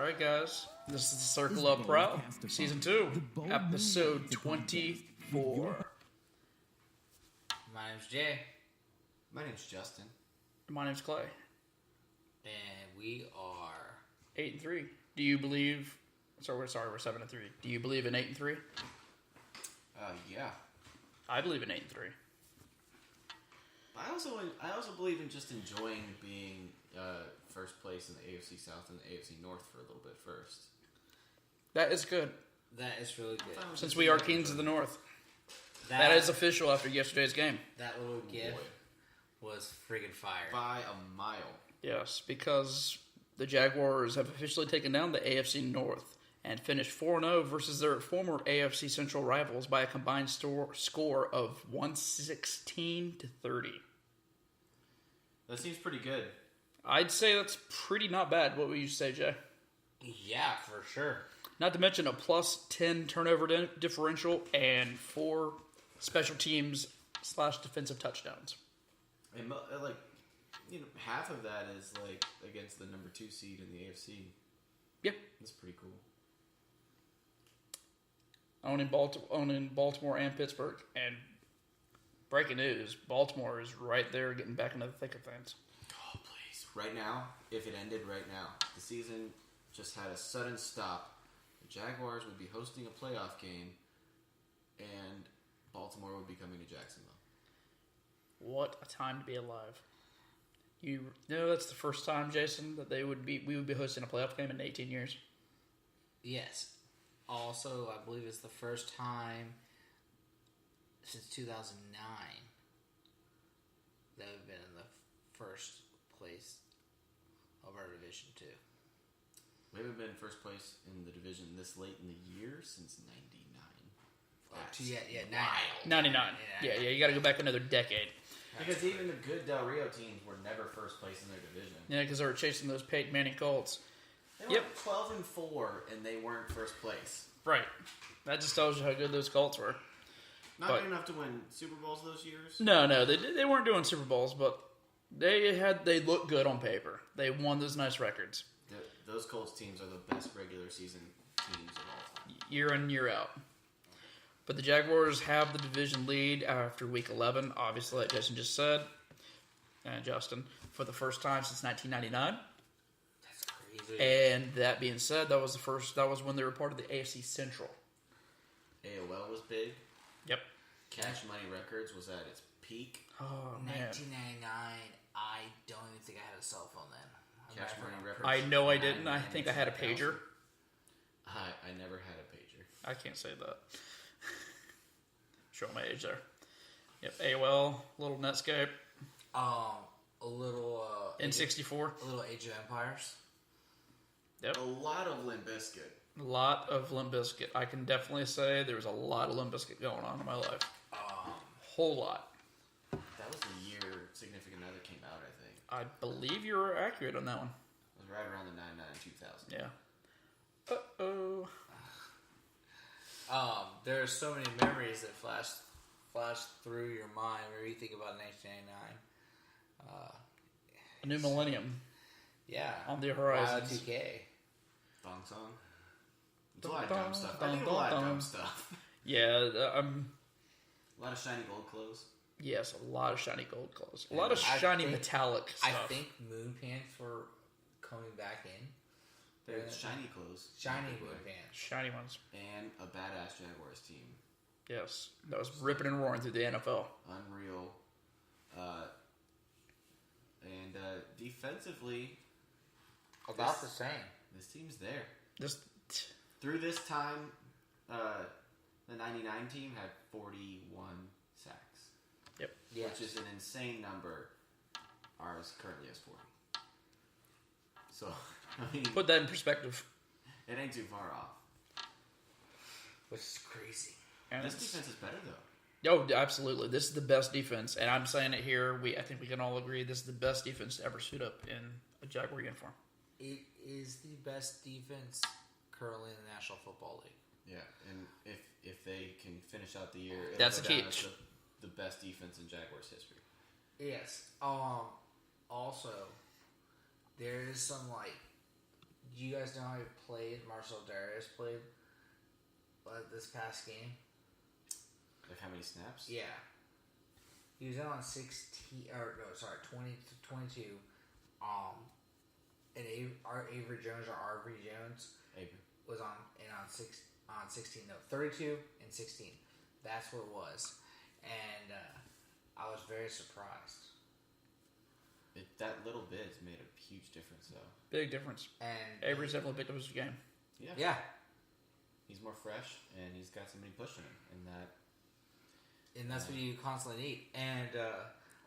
Alright, guys. This is the Circle of Prowl, Season 2, Episode 24. My name's Jay. My name's Justin. My name's Clay. And we are 8-3. Do you believe... we're 7-3. Do you believe in 8-3? Yeah. I believe in 8-3. I also believe in just enjoying being first place in the AFC South and the AFC North for a little bit first. That is good. That is really good. Since we are Kings of the North. That is official after yesterday's game. That little gift was friggin' fire. By a mile. Yes, because the Jaguars have officially taken down the AFC North and finished 4-0 versus their former AFC Central rivals by a combined score of 116-30. That seems pretty good. I'd say that's pretty not bad. What would you say, Jay? Yeah, for sure. Not to mention a plus 10 turnover differential and 4 special teams / defensive touchdowns. And half of that is against the number 2 seed in the AFC. Yep, that's pretty cool. Owning Baltimore and Pittsburgh, and breaking news: Baltimore is right there, getting back into the thick of things. Oh, please! Right now, if it ended right now, the season just had a sudden stop. The Jaguars would be hosting a playoff game, and Baltimore would be coming to Jacksonville. What a time to be alive! You know that's the first time, Jason, that we would be hosting a playoff game in 18 years. Yes. Also, I believe it's the first time since 2009 that we've been in the first place of our Division 2. We haven't been in first place in the division this late in the year since 99. 99. Yeah, you got to go back another decade. Because even the good Del Rio teams were never first place in their division. Yeah, because they were chasing those Peyton Manning Colts. They were 12-4, and they weren't first place. Right. That just tells you how good those Colts were. Not good enough to win Super Bowls those years? No, they weren't doing Super Bowls, but they looked good on paper. They won those nice records. Those Colts teams are the best regular season teams of all time. Year in, year out. But the Jaguars have the division lead after Week 11, obviously, like Jason just said, and Justin, for the first time since 1999. That's crazy. And that being said, that was when they were part of the AFC Central. AOL was big. Yep. Cash Money Records was at its peak. Oh, man. 1999, I don't even think I had a cell phone then. Cash Money Records. I know I didn't. I think I had a pager. I never had a pager. I can't say that. Show my age there. Yep, AOL, little Netscape. A little... N64. A little Age of Empires. Yep. A lot of Limp Bizkit. A lot of Limp Bizkit. I can definitely say there was a lot of Limp Bizkit going on in my life. Whole lot. That was the year Significant Other came out, I think. I believe you were accurate on that one. It was right around the 99-2000. Yeah. Uh-oh. There are so many memories that flash through your mind whenever you think about 1999. A new millennium. Yeah. On the horizon. Y2K. Thong song. There's a lot of dumb stuff. I think a lot of dumb stuff. Yeah. A lot of shiny gold clothes. Yes, a lot of shiny gold clothes. A lot of shiny metallic stuff. I think moon pants were coming back in. They're shiny clothes. Shiny moon pants. Shiny ones. And a badass Jaguars team. Yes. That was ripping and roaring through the NFL. Unreal. And defensively... About the same. This team's there. Through this time, the 99 team had 41 sacks. Yep. Yes. Which is an insane number. Ours currently has 40. So, I mean... Put that in perspective. It ain't too far off. Which is crazy. And this defense is better, though. Oh, absolutely. This is the best defense. And I'm saying it here. I think we can all agree this is the best defense to ever suit up in a Jaguar uniform. It is the best defense currently in the National Football League. Yeah, and if they can finish out the year, that's the key. The best defense in Jaguars history. Yes. Also, there is some Do you guys know how he played? Marcel Darius played this past game. Like how many snaps? Yeah. He was on 16, 22. And Avery Jones or Avery Jones was on 16. No, 32 and 16. That's what it was. And I was very surprised. That little bit's made a huge difference, though. Big difference. And Avery's definitely picked up his game. Yeah. He's more fresh, and he's got somebody pushing him, and that's what you constantly need. And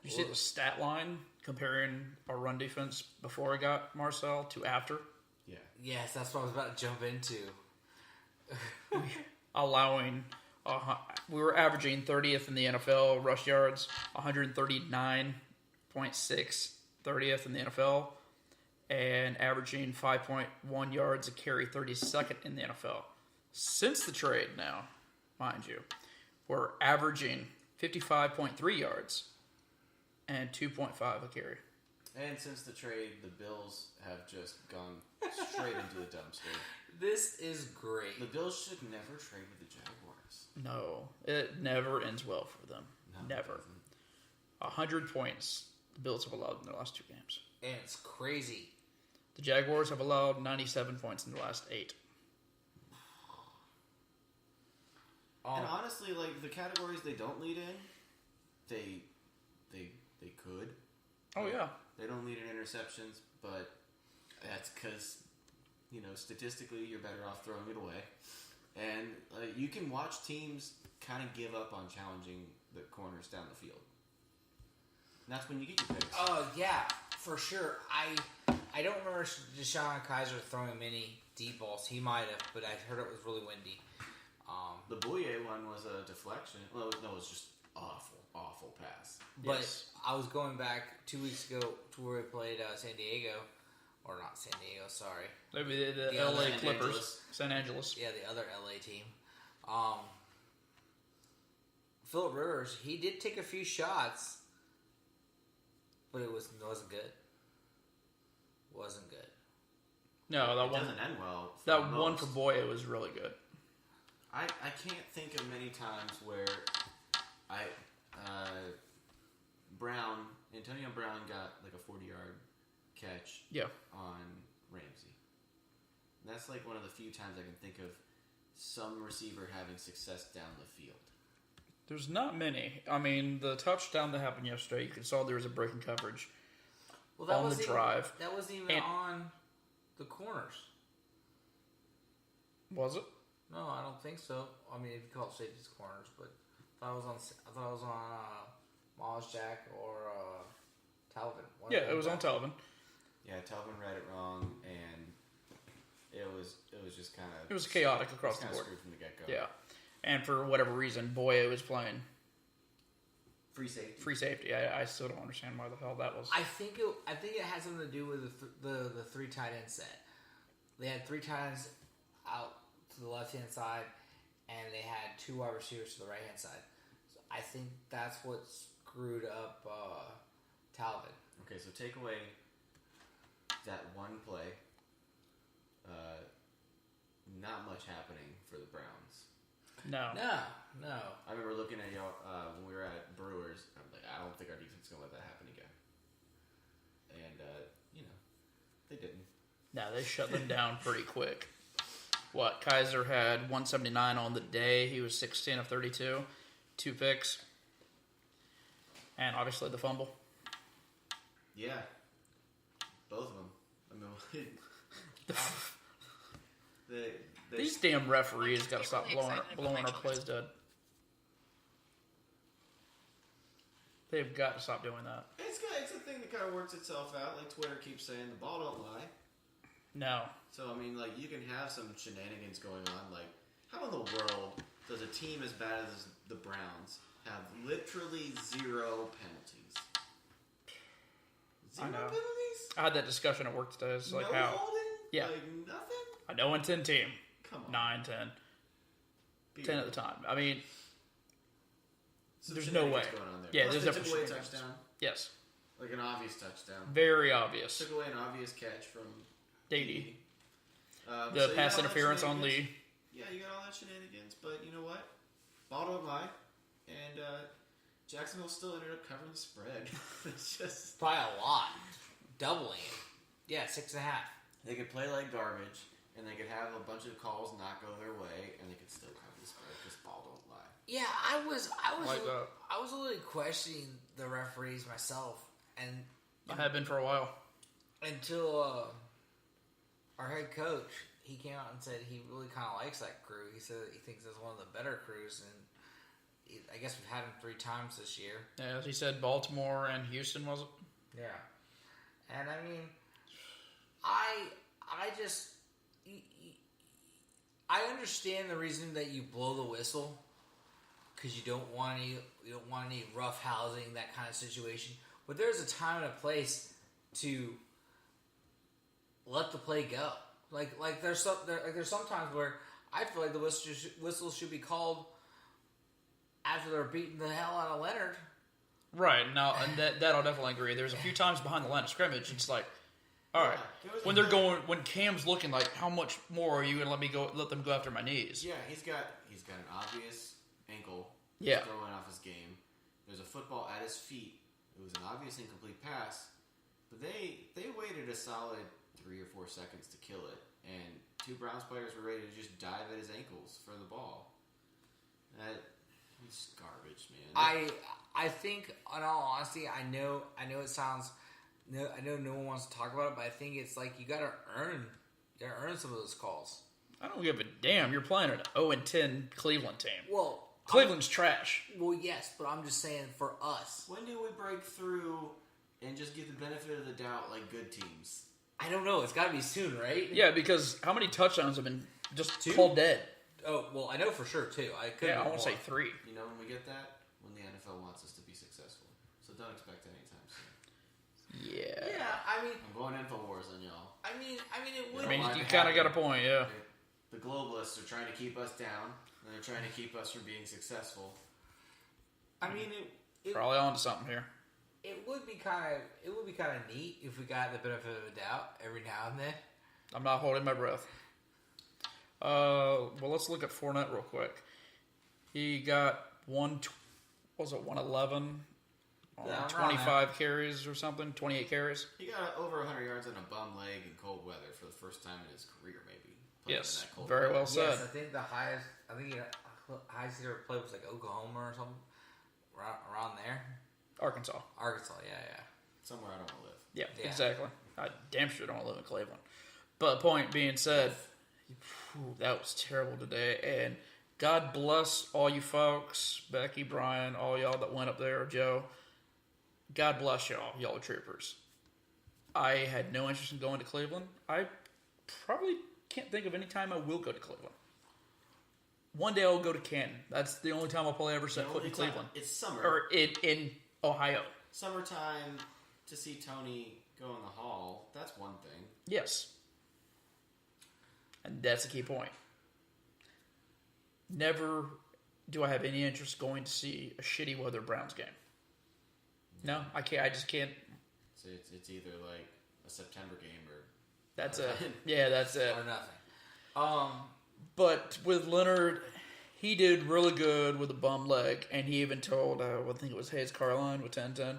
you see the stat line comparing our run defense before we got Marcel to after? Yeah. Yes, that's what I was about to jump into. Allowing, we were averaging 30th in the NFL rush yards, 139.6 30th in the NFL, and averaging 5.1 yards a carry, 32nd in the NFL. Since the trade now, mind you, we're averaging 55.3 yards and 2.5 a carry. And since the trade, the Bills have just gone straight into the dumpster. This is great. The Bills should never trade with the Jaguars. No, it never ends well for them. No, Never. 100 points the Bills have allowed in their last 2 games. And it's crazy. The Jaguars have allowed 97 points in the last 8. And honestly, like the categories they don't lead in, they could. Oh yeah. They don't lead in interceptions, but that's because statistically you're better off throwing it away. And you can watch teams kind of give up on challenging the corners down the field. And that's when you get your picks. Oh yeah, for sure. I don't remember Deshaun Kaiser throwing many deep balls. He might have, but I heard it was really windy. The Bouye one was a deflection. Well, no, it was just awful pass. But Yes. I was going back 2 weeks ago to where we played San Diego. Or not San Diego, sorry. Maybe the Yeah, LA Los Clippers. Angeles. San Angeles. Yeah, the other LA team. Phillip Rivers, he did take a few shots, but it wasn't good. Wasn't good. No, that It one. doesn't end well. For That one most. for Boye was really good. I can't think of many times where Antonio Brown got like a 40-yard catch Yeah. on Ramsey. And that's like one of the few times I can think of some receiver having success down the field. There's not many. I mean, the touchdown that happened yesterday, you saw there was a break in coverage Well, that on the wasn't drive. That wasn't even And- on the corners. Was it? No, I don't think so. I mean, if you call it safety's corners, but I thought it was on Miles Jack or Talvin. Yeah, it was on Talvin. Yeah, Talvin read it wrong, and it was just kind of... It was chaotic across the kind of board. screwed from the get-go. Yeah. And for whatever reason, Boye was playing Free safety. free safety. I still don't understand why the hell that was. I think it had something to do with the 3 tight end set. They had 3 tight ends out to the left hand side, and they had 2 wide receivers to the right hand side. So I think that's what screwed up Talvin. Okay, so take away that one play. Not much happening for the Browns. No. No. I remember looking at y'all when we were at Brewers. I'm like, I don't think our defense is going to let that happen again. And, they didn't. No, they shut them down pretty quick. What, Kaiser had 179 on the day. He was 16 of 32. 2 picks. And obviously the fumble. Yeah. Both of them. I mean, These damn referees got to stop blowing our plays dead. They've got to stop doing that. it's a thing that kind of works itself out. Like Twitter keeps saying, the ball don't lie. No. So, I mean, like, you can have some shenanigans going on. Like, how in the world does a team as bad as the Browns have literally 0 penalties? 0 I know. penalties? I had that discussion at work today. It's like no how? holding? Yeah. Like, nothing? A no and 10 team. Come on. 9, 10. Be 10 real. at the time. I mean, Some there's no way. shenanigans going on there. Yeah, Plus there's they took definitely away a shenanigans. touchdown. yes. Like an obvious touchdown. Very obvious. Took away an obvious catch from Dady. The pass interference on the... Yeah, you got all that shenanigans, but you know what? Ball don't lie. And Jacksonville still ended up covering the spread. It's just... Probably a lot. Doubling it. Yeah, 6.5. They could play like garbage, and they could have a bunch of calls not go their way, and they could still cover the spread because ball don't lie. Yeah, I was Like a little questioning the referees myself, and I have been for a while. until our head coach, he came out and said he really kind of likes that crew. He said he thinks it's one of the better crews, and I guess we've had him 3 times this year. Yeah, as he said, Baltimore and Houston, was it? Yeah, and I mean, I just I understand the reason that you blow the whistle because you don't want any rough housing, that kind of situation. But there's a time and a place to let the play go. Like there's some times where I feel like the whistle should be called after they're beating the hell out of Leonard. Right, now, and that I'll definitely agree. There's a few times behind the line of scrimmage, it's like, all right, when Cam's looking like, how much more are you going to let them go after my knees? Yeah, he's got an obvious ankle. Yeah. Throwing off his game. There's a football at his feet. It was an obvious incomplete pass, but they waited a solid 3 or 4 seconds to kill it, and 2 Browns players were ready to just dive at his ankles for the ball. He's garbage, man. I think, in all honesty, I know it sounds. I know no one wants to talk about it, but I think it's like you gotta earn some of those calls. I don't give a damn. You're playing an 0-10 Cleveland team. Well, Cleveland's trash. Well, yes, but I'm just saying for us. When do we break through and just give the benefit of the doubt like good teams? I don't know. It's got to be soon, right? Yeah, because how many touchdowns have been just 2? called dead? Oh, well, I know for sure 2. I want to say 3. You know when we get that? When the NFL wants us to be successful. So don't expect anytime soon. Yeah. Yeah, I mean, I'm going InfoWars on y'all. I mean, it would. I mean, you kind of got a point, yeah. The globalists are trying to keep us down, and they're trying to keep us from being successful. I mean, it Probably onto something here. It would be kind of neat if we got the benefit of the doubt every now and then. I'm not holding my breath. Well, let's look at Fournette real quick. He got 111 on 25 carries or something, 28 carries. He got over 100 yards on a bum leg in cold weather for the first time in his career, maybe. Yes, very well said. Yes, I think the highest he ever played was like Oklahoma or something, around there. Arkansas, yeah. Somewhere I don't want to live. Yeah, exactly. I damn sure don't live in Cleveland. But point being said, that was terrible today. And God bless all you folks, Becky, Brian, all y'all that went up there, Joe. God bless y'all. Y'all are troopers. I had no interest in going to Cleveland. I probably can't think of any time I will go to Cleveland. One day I'll go to Canton. That's the only time I'll probably ever set foot in Cleveland. It's summer. Or in Ohio. Summertime to see Tony go in the hall, that's one thing. Yes. And that's a key point. Never do I have any interest going to see a shitty weather Browns game. No, I can't. I just can't. So it's either like a September game or... That's it. Yeah, that's it. Or nothing. But with Leonard, he did really good with a bum leg, and he even told, I think it was Hayes Carline with 10-10,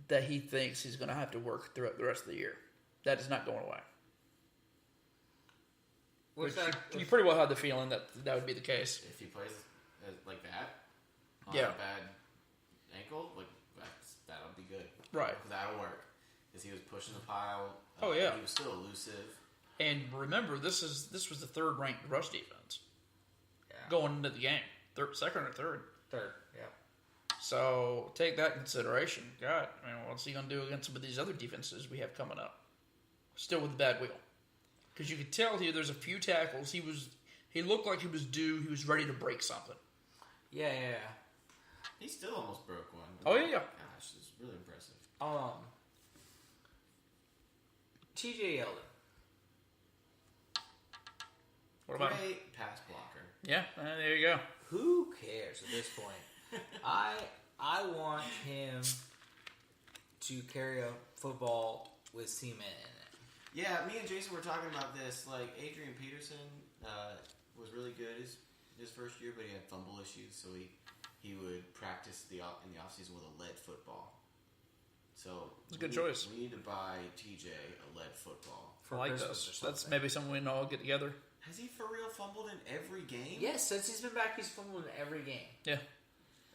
that he thinks he's going to have to work throughout the rest of the year. That is not going away. You pretty well had the feeling that would be the case. If he plays like that, on Yeah. a bad ankle, like that'll be good. Right. That'll work. Because he was pushing the pile. Oh, yeah. He was still elusive. And remember, this was the third-ranked rush defense Yeah. going into the game. Second or third. Third, yeah. So take that in consideration. God, I mean, what's he going to do against some of these other defenses we have coming up? Still with the bad wheel. Because you could tell here there's a few tackles. He looked like he was due. He was ready to break something. Yeah. He still almost broke one. Oh, yeah. Gosh, it's really impressive. TJ Yeldon. What about him? Great pass blocker. Yeah, there you go. Who cares at this point? I want him to carry a football with cement in it. Yeah, me and Jason were talking about this. Like, Adrian Peterson was really good his first year, but he had fumble issues, so he would practice in the offseason with a lead football. So it's a good choice. We need to buy TJ a lead football. I like this. That's maybe something we can all get together. Has he for real fumbled in every game? Yes, since he's been back, he's fumbled in every game. Yeah.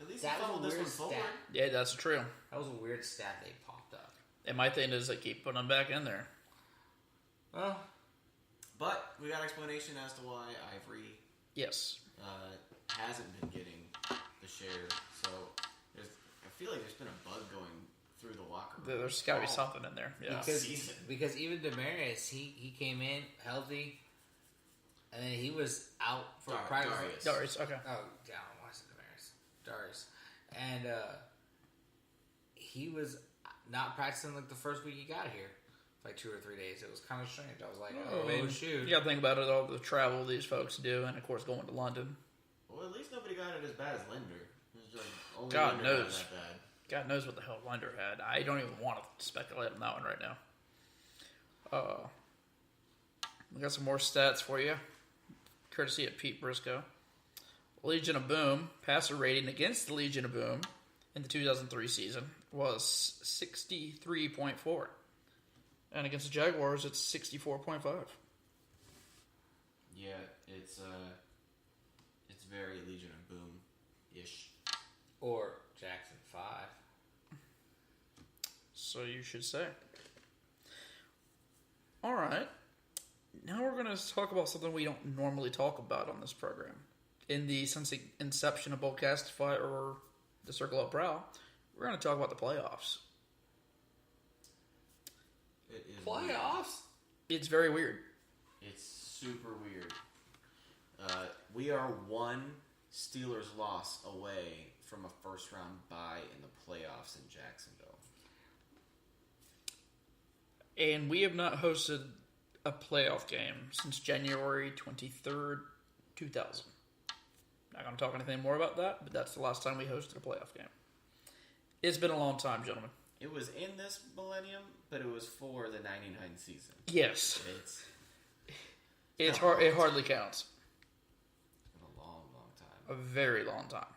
At least that he fumbled was a this weird one forward. stat. Yeah, that's true. That was a weird stat they popped up. And my thing is they keep putting them back in there. Well, but we got explanation as to why Ivory yes hasn't been getting the share. So I feel like there's been a bug going through the locker room. There's got to be something in there. Yeah. Because even Demarius, he came in healthy, and then he was out for practice. Darius, okay. Oh, down. Why is it Darius? And he was not practicing like the first week he got here. Like 2 or 3 days. It was kind of strange. I was like, shoot. You got to think about it, all the travel these folks do, and of course going to London. Well, at least nobody got it as bad as Linder. It was like only God Linder knows. got that bad. God knows what the hell Linder had. I don't even want to speculate on that one right now. We got some more stats for you, courtesy of Pete Briscoe. Legion of Boom passer rating against the Legion of Boom in the 2003 season was 63.4. And against the Jaguars, it's 64.5. Yeah, it's very Legion of Boom-ish. Or Jackson 5. So you should say. All right. Now we're going to talk about something we don't normally talk about on this program. Since the inception of Boltcastify or the Circle of Prowl, we're going to talk about the playoffs. It is Playoffs? weird. It's very weird. It's super weird. We are one Steelers loss away from a first-round bye in the playoffs in Jacksonville. And we have not hosted a playoff game since January 23rd, 2000. Not going to talk anything more about that, but that's the last time we hosted a playoff game. It's been a long time, gentlemen. It was in this millennium, but it was for the 99 season. Yes. It's It hardly counts. been a long, long time. A very long time.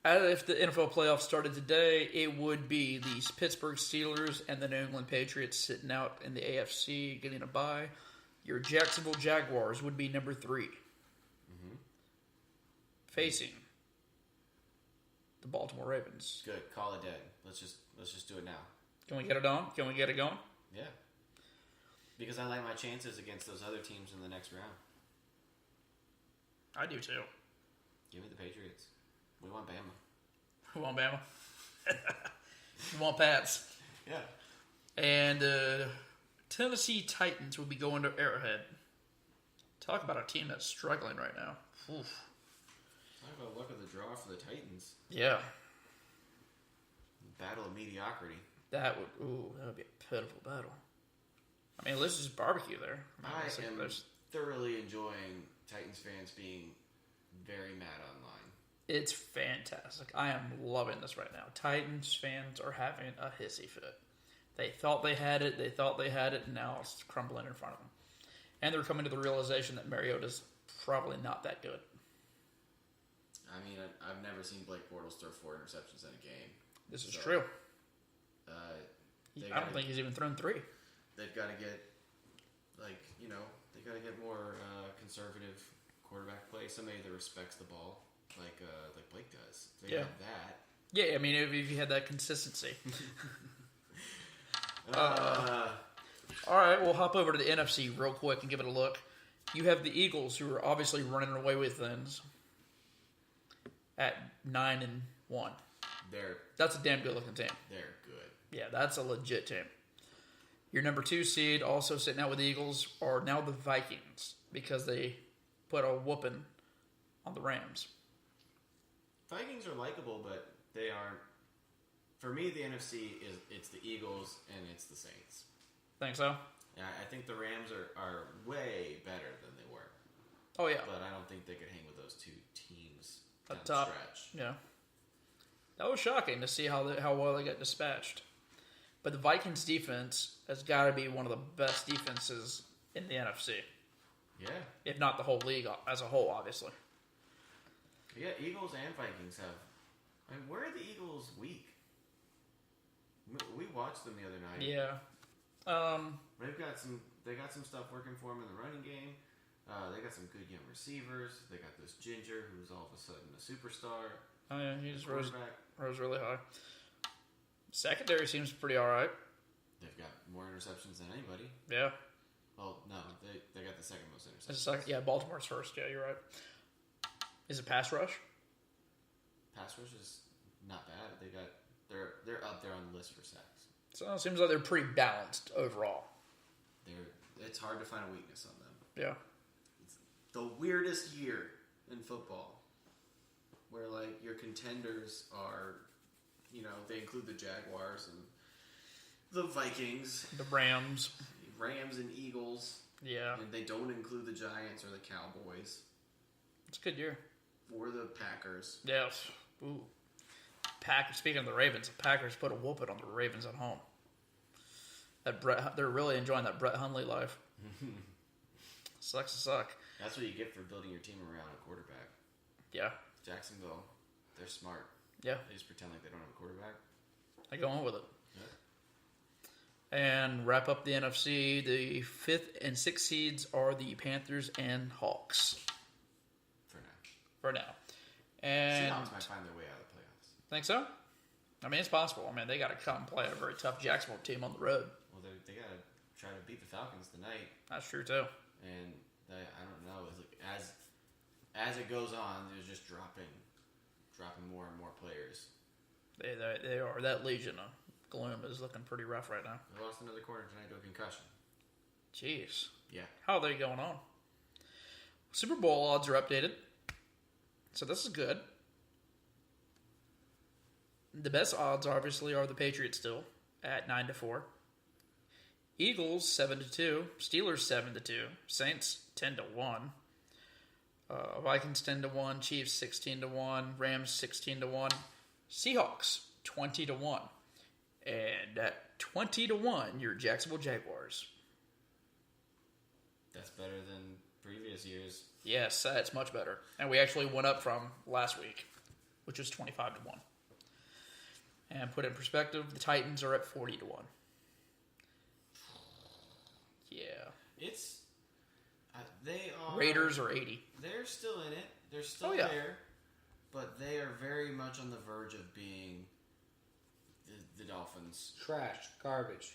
If the NFL playoffs started today, it would be the Pittsburgh Steelers and the New England Patriots sitting out in the AFC getting a bye. Your Jacksonville Jaguars would be number 3. Mm-hmm. Facing the Baltimore Ravens. Good. Call it dead. Let's just do it now. Can we get it on? Can we get it going? Yeah. Because I like my chances against those other teams in the next round. I do too. Give me the Patriots. We want Bama. We want Bama. We want Pats. Yeah. And Tennessee Titans will be going to Arrowhead. Talk about a team that's struggling right now. Oof. Talk about luck of the draw for the Titans. Yeah. Battle of mediocrity. That would be a pitiful battle. I mean, let's just barbecue there. I am thoroughly enjoying Titans fans being very mad online. It's fantastic. I am loving this right now. Titans fans are having a hissy fit. They thought they had it, and now it's crumbling in front of them. And they're coming to the realization that Mariota's probably not that good. I mean, I've never seen Blake Bortles throw 4 interceptions in a game. This is true. I don't think he's even thrown 3. They've got to get, they've got to get more conservative quarterback play. Somebody that respects the ball, like Blake does. They have that. Yeah, I mean, if you had that consistency. All right, we'll hop over to the NFC real quick and give it a look. You have the Eagles, who are obviously running away with things at 9-1. That's a damn good-looking team. They're good. Yeah, that's a legit team. Your number 2 seed, also sitting out with the Eagles, are now the Vikings because they put a whooping on the Rams. Vikings are likable, but they aren't. For me, the NFC it's the Eagles and it's the Saints. Think so? Yeah, I think the Rams are way better than they were. Oh, yeah. But I don't think they could hang with those 2 teams Up down top. the stretch. Yeah. That was shocking to see how well they got dispatched. But the Vikings defense has got to be one of the best defenses in the NFC. Yeah. If not the whole league as a whole, obviously. Yeah, Eagles and Vikings have. I mean, where are the Eagles weak? We watched them the other night. Yeah. They got some stuff working for them in the running game. They got some good young receivers. They got this Ginger who's all of a sudden a superstar. Oh yeah, he's rose really high. Secondary seems pretty all right. They've got more interceptions than anybody. Yeah. Well, no, they got the second most interceptions. Yeah, Baltimore's first. Yeah, you're right. Is it pass rush? Pass rush is not bad. They're up there on the list for sacks. So it seems like they're pretty balanced overall. It's hard to find a weakness on them. Yeah. It's the weirdest year in football, where like your contenders are, they include the Jaguars and the Vikings, The Rams and Eagles. Yeah. And they don't include the Giants or the Cowboys. It's a good year. Or the Packers. Yes. Ooh. Speaking of the Ravens, the Packers put a whooping on the Ravens at home. They're really enjoying that Brett Hundley life. Sucks to suck. That's what you get for building your team around a quarterback. Yeah. Jacksonville, they're smart. Yeah. They just pretend like they don't have a quarterback. I go on with it. Yeah. And wrap up the NFC. The 5th and 6th seeds are the Panthers and Hawks. For now. And Seahawks might find their way out of the playoffs. Think so? I mean, it's possible. I mean, they got to come play a very tough Jacksonville team on the road. Well, they got to try to beat the Falcons tonight. That's true, too. And I don't know. It's like as it goes on, they're just dropping more and more players. They are. That Legion of Gloom is looking pretty rough right now. They lost another corner tonight to a concussion. Jeez. Yeah. How are they going on? Super Bowl odds are updated. So this is good. The best odds, obviously, are the Patriots still at 9-4. Eagles 7-2. Steelers 7-2. Saints 10-1. Vikings 10-1. Chiefs 16-1. Rams 16-1. Seahawks 20-1. And at 20-1, your Jacksonville Jaguars. That's better than previous years. Yes, that's much better. And we actually went up from last week, which was 25-1. And put in perspective, the Titans are at 40-1. Yeah. It's they are Raiders are 80. They're still in it. They're still there, but they are very much on the verge of being the Dolphins. Trash, garbage.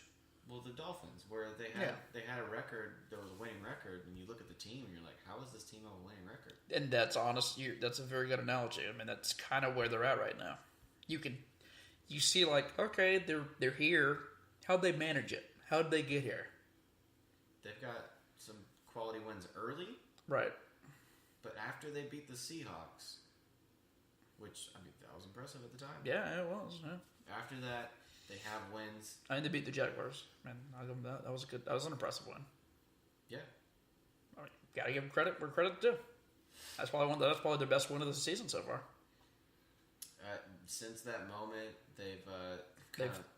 Well, the Dolphins, where they had a record, there was a winning record, and you look at the team and you're like, how is this team on a winning record? And that's honest. That's a very good analogy. I mean, that's kind of where they're at right now. You see, like, okay, they're here. How'd they manage it? How'd they get here? They've got some quality wins early, right? But after they beat the Seahawks, which I mean that was impressive at the time. Yeah, it was. Yeah. After that, they have wins. I mean, they beat the Jaguars. Man, I'll give them that. That was good. That was an impressive win. Yeah. I mean, gotta give them credit where credit's due. That's probably their best win of the season so far. Since that moment, they've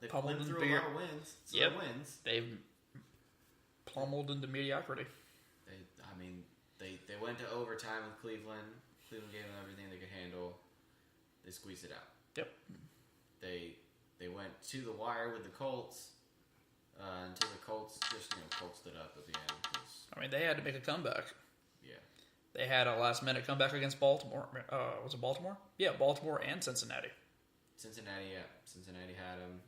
pummeled lived into through a lot of wins. Wins. They've plummeled into mediocrity. They went to overtime with Cleveland. Cleveland gave them everything they could handle. They squeezed it out. Yep. They went to the wire with the Colts until the Colts just Colts stood up at the end. I mean, they had to make a comeback. Yeah. They had a last-minute comeback against Baltimore. Was it Baltimore? Yeah, Baltimore and Cincinnati. Cincinnati had them.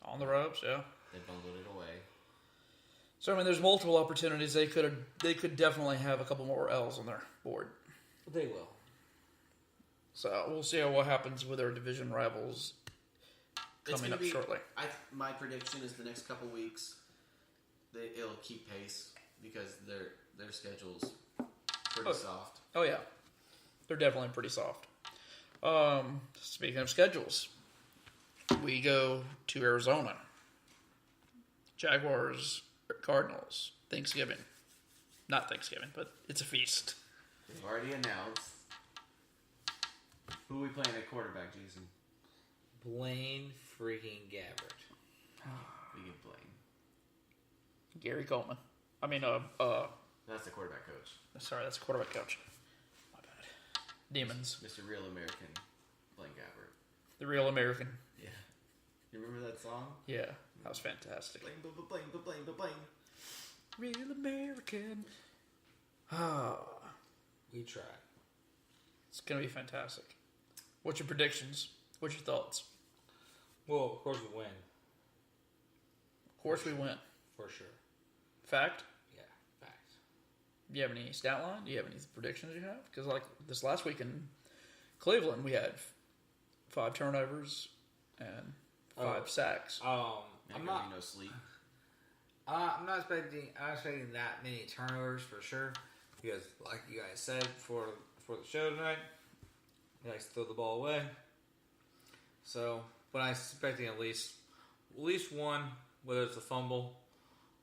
On the ropes, yeah. They bundled it away. So, I mean, there's multiple opportunities. They could definitely have a couple more L's on their board. They will. So, we'll see what happens with their division rivals coming up shortly. My prediction is the next couple weeks, it'll keep pace because their schedule's pretty soft. Oh, yeah. They're definitely pretty soft. Speaking of schedules, we go to Arizona. Jaguars, Cardinals, Thanksgiving. Not Thanksgiving, but it's a feast. They've already announced. Who are we playing at quarterback, Jason? Blaine freaking Gabbert. Gary Coleman. I mean, That's the quarterback coach. sorry, that's quarterback coach. My bad. Demons. Mr. Real American, Blaine Gabbert. The real American. Yeah. You remember that song? Yeah, that was fantastic. Blaine. Real American. Ah, We tried. it's gonna be fantastic. What's your predictions? What's your thoughts? Well, of course we win. Of course, we win. For sure. Fact. Yeah, facts. Do you have any stat line? Do you have any predictions you have? Because like this last week in Cleveland, we had 5 turnovers and 5 sacks. I'm not. No sleep. I'm not expecting that many turnovers for sure, because like you guys said for the show tonight, he likes to throw the ball away. So, but I'm expecting at least one, whether it's a fumble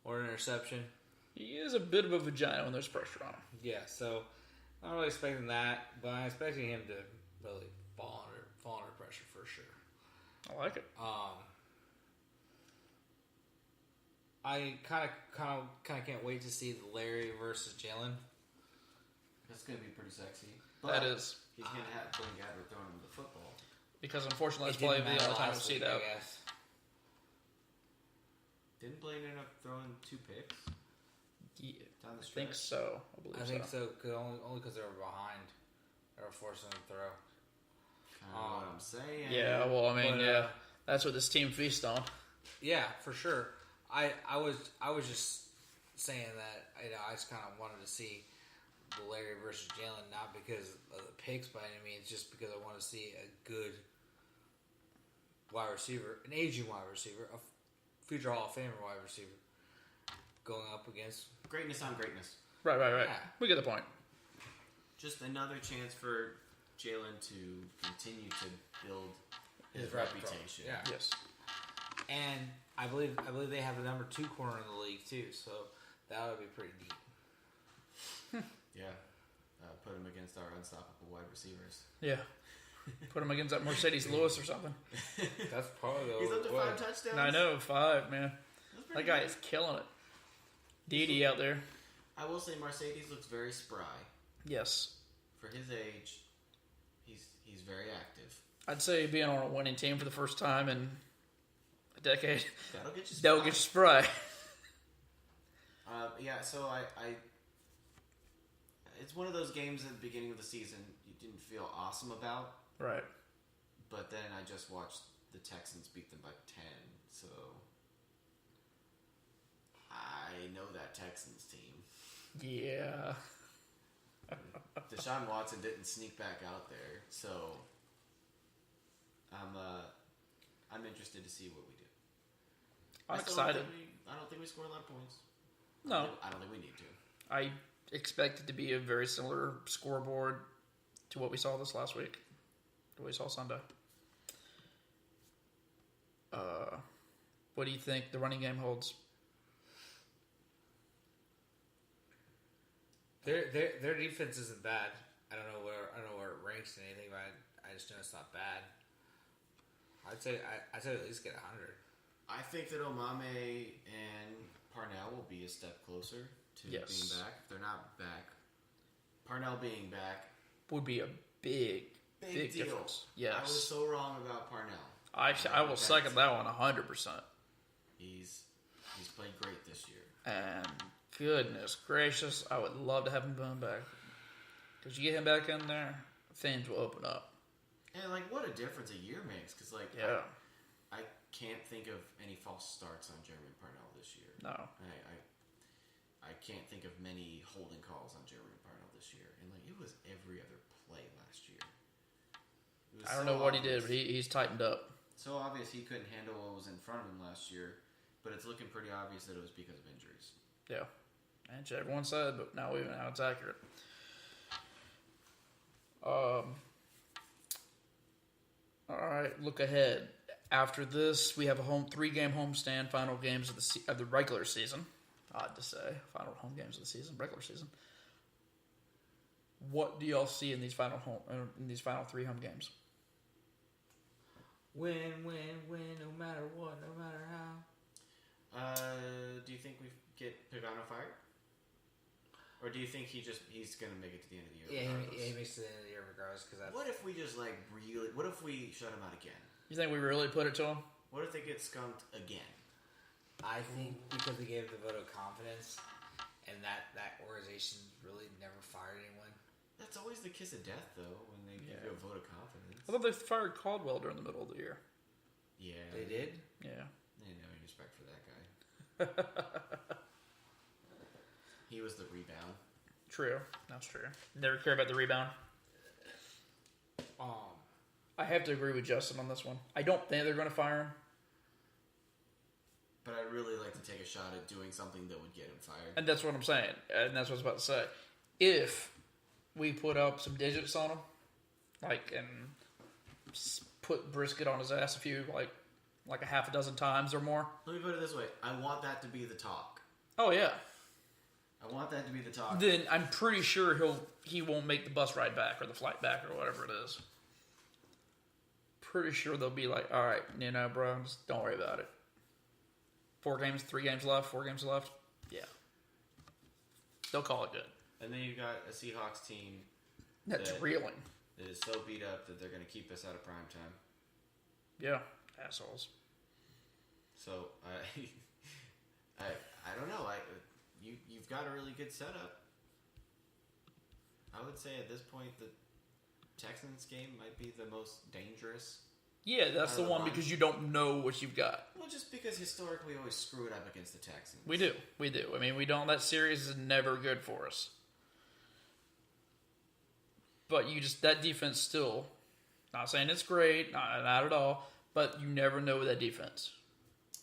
or an interception. He is a bit of a vagina when there's pressure on him. Yeah, so I'm not really expecting that, but I'm expecting him to really fall under pressure for sure. I like it. I kind of can't wait to see the Larry versus Jalen. That's going to be pretty sexy. That is. He's going to have Blaine Gabbert throwing him the football. Because unfortunately, that's It probably didn't the matter only time we'll last see week, that. I guess. Didn't Blaine end up throwing 2 picks Yeah, down the I stretch? think so. I believe I think so, only because they were behind. They were forcing them to throw. Kind of what I'm saying. Yeah, well, I mean, But, yeah. That's what this team feasts on. Yeah, for sure. I was just saying that I just kind of wanted to see the Larry versus Jalen, not because of the picks by any means, just because I want to see a good wide receiver, an aging wide receiver, a future Hall of Famer wide receiver, going up against Greatness on greatness. Right. Yeah. We get the point. Just another chance for Jalen to continue to build his reputation. Yeah. Yes. And I believe they have the number 2 corner in the league too, so that would be pretty neat. Yeah. Put him against our unstoppable wide receivers. Yeah. Put him against that Mercedes Lewis or something. That's probably the He's up to way. 5 touchdowns. I know, 5, man. That's That pretty guy good. is killing it. Didi out there. I will say Mercedes looks very spry. Yes. For his age, he's very active. I'd say being on a winning team for the first time in a decade, That'll get you spry. that'll get you spry. Yeah, so I it's one of those games at the beginning of the season you didn't feel awesome about, Right. but then I just watched the Texans beat them by 10, so I know that Texans team. Yeah. Deshaun Watson didn't sneak back out there, so I'm interested to see what we do. I'm I still don't excited. think I don't think we score a lot of points. No. I don't think we need to. I expect it to be a very similar scoreboard to what we saw this last week. What we saw Sunday. What do you think the running game holds? Their defense isn't bad. I don't know where it ranks in anything, but I just know it's not bad. I'd say at least get 100. I think that Omame and Parnell will be a step closer to Yes. being back. If they're not back, Parnell being back, Would be a big deal. difference. I Yes. was so wrong about Parnell. I will second that one 100%. He's played great this year. And goodness gracious, I would love to have him come back. Because you get him back in there, things will open up. And like, what a difference a year makes. Because like, Yeah. I can't think of any false starts on Jeremy Parnell this year. No. I can't think of many holding calls on Jeremy Parnell this year. And like, it was every other play last year. It was I don't so know what he did, obvious. but he's tightened up. So obvious he couldn't handle what was in front of him last year, but it's looking pretty obvious that it was because of injuries. Yeah. And everyone said, but now it's accurate. All right, look ahead. After this, we have a 3-game homestand, final games of the regular season. Odd to say, final home games of the season, regular season. What do y'all see in these final 3 home games? Win, no matter what, no matter how. Do you think we get Or do you think he's going to make it to the end of the year? Yeah, regardless? he makes it to the end of the year regardless. What if we just what if we shut him out again? You think we really put it to him? What if they get skunked again? I think because they gave the vote of confidence, and that organization really never fired anyone. That's always the kiss of death, though, when they give you a vote of confidence. I thought they fired Caldwell during the middle of the year. Yeah. They did? Yeah. I didn't have any respect for that guy. He was the rebound. True. That's true. Never care about the rebound. I have to agree with Justin on this one. I don't think they're going to fire him. But I'd really like to take a shot at doing something that would get him fired. And that's what I'm saying. And that's what I was about to say. If we put up some digits on him, and put brisket on his ass like a half a dozen times or more. Let me put it this way. I want that to be the talk. Oh, yeah. I want that to be the talk. Then I'm pretty sure he won't make the bus ride back or the flight back or whatever it is. Pretty sure they'll be like, all right, bro, just don't worry about it. 4 games, 3 games left, 4 games left. Yeah. They'll call it good. And then you've got a Seahawks team that's reeling. That is so beat up that they're going to keep us out of prime time. Yeah, assholes. So, I don't know. You've got a really good setup. I would say at this point the Texans game might be the most dangerous. Yeah, that's the one because you don't know what you've got. Well, just because historically we always screw it up against the Texans. We do. I mean, we don't. That series is never good for us. But that defense still, not saying it's great, not at all, but you never know with that defense.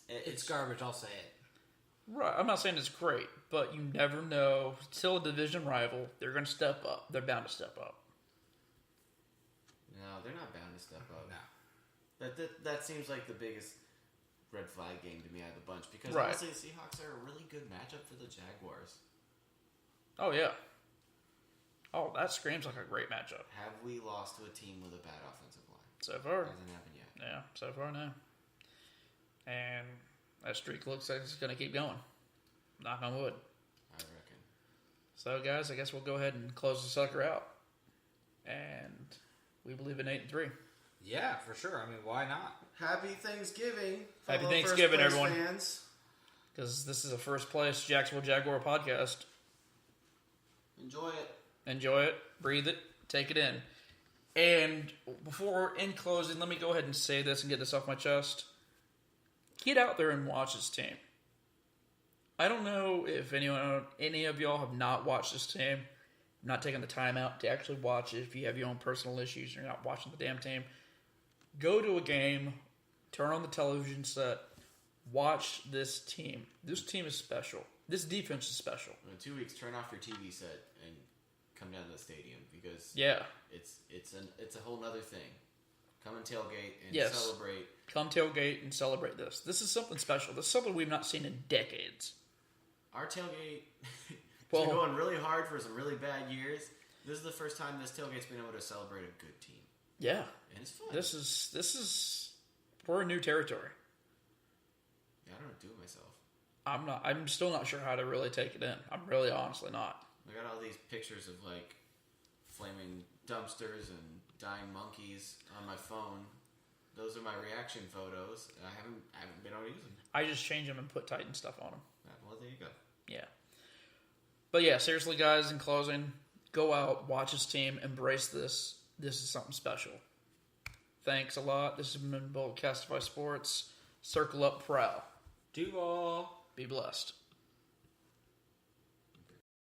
It's garbage, I'll say it. Right, I'm not saying it's great, but you never know. Still a division rival, they're going to step up. They're bound to step up. No, they're not bound to step up. No. That seems like the biggest red flag game to me out of the bunch, because right. honestly the Seahawks are a really good matchup for the Jaguars. Oh, yeah. Oh, that screams like a great matchup. Have we lost to a team with a bad offensive line? So far. Hasn't happened yet. Yeah, so far, no. And that streak looks like it's going to keep going. Knock on wood. I reckon. So, guys, I guess we'll go ahead and close the sucker out. And we believe in 8-3. Yeah, for sure. I mean, why not? Happy Thanksgiving. Happy Thanksgiving, everyone. Fans. Because this is a first place Jacksonville Jaguar podcast. Enjoy it. Enjoy it. Breathe it. Take it in. And in closing, let me go ahead and say this and get this off my chest. Get out there and watch this team. I don't know if any of y'all have not watched this team, not taking the time out to actually watch it. If you have your own personal issues and you're not watching the damn team, go to a game, turn on the television set, watch this team. This team is special. This defense is special. In 2 weeks, turn off your TV set and come down to the stadium because it's a whole nother thing. Come and tailgate and celebrate. Come tailgate and celebrate this. This is something special. This is something we've not seen in decades. Our tailgate has been going really hard for some really bad years. This is the first time this tailgate's been able to celebrate a good team. Yeah. And it's fun. This is we're in new territory. Yeah, I don't know what to do with myself. I'm still not sure how to really take it in. I'm really honestly not. I got all these pictures of flaming dumpsters and dying monkeys on my phone. Those are my reaction photos. I haven't been able to use them. I just change them and put Titan stuff on them. Well, there you go. Yeah. But yeah, seriously, guys, in closing, go out, watch this team, embrace this. This is something special. Thanks a lot. This has been Castify Sports. Circle up, Prowl. Duval. Be blessed.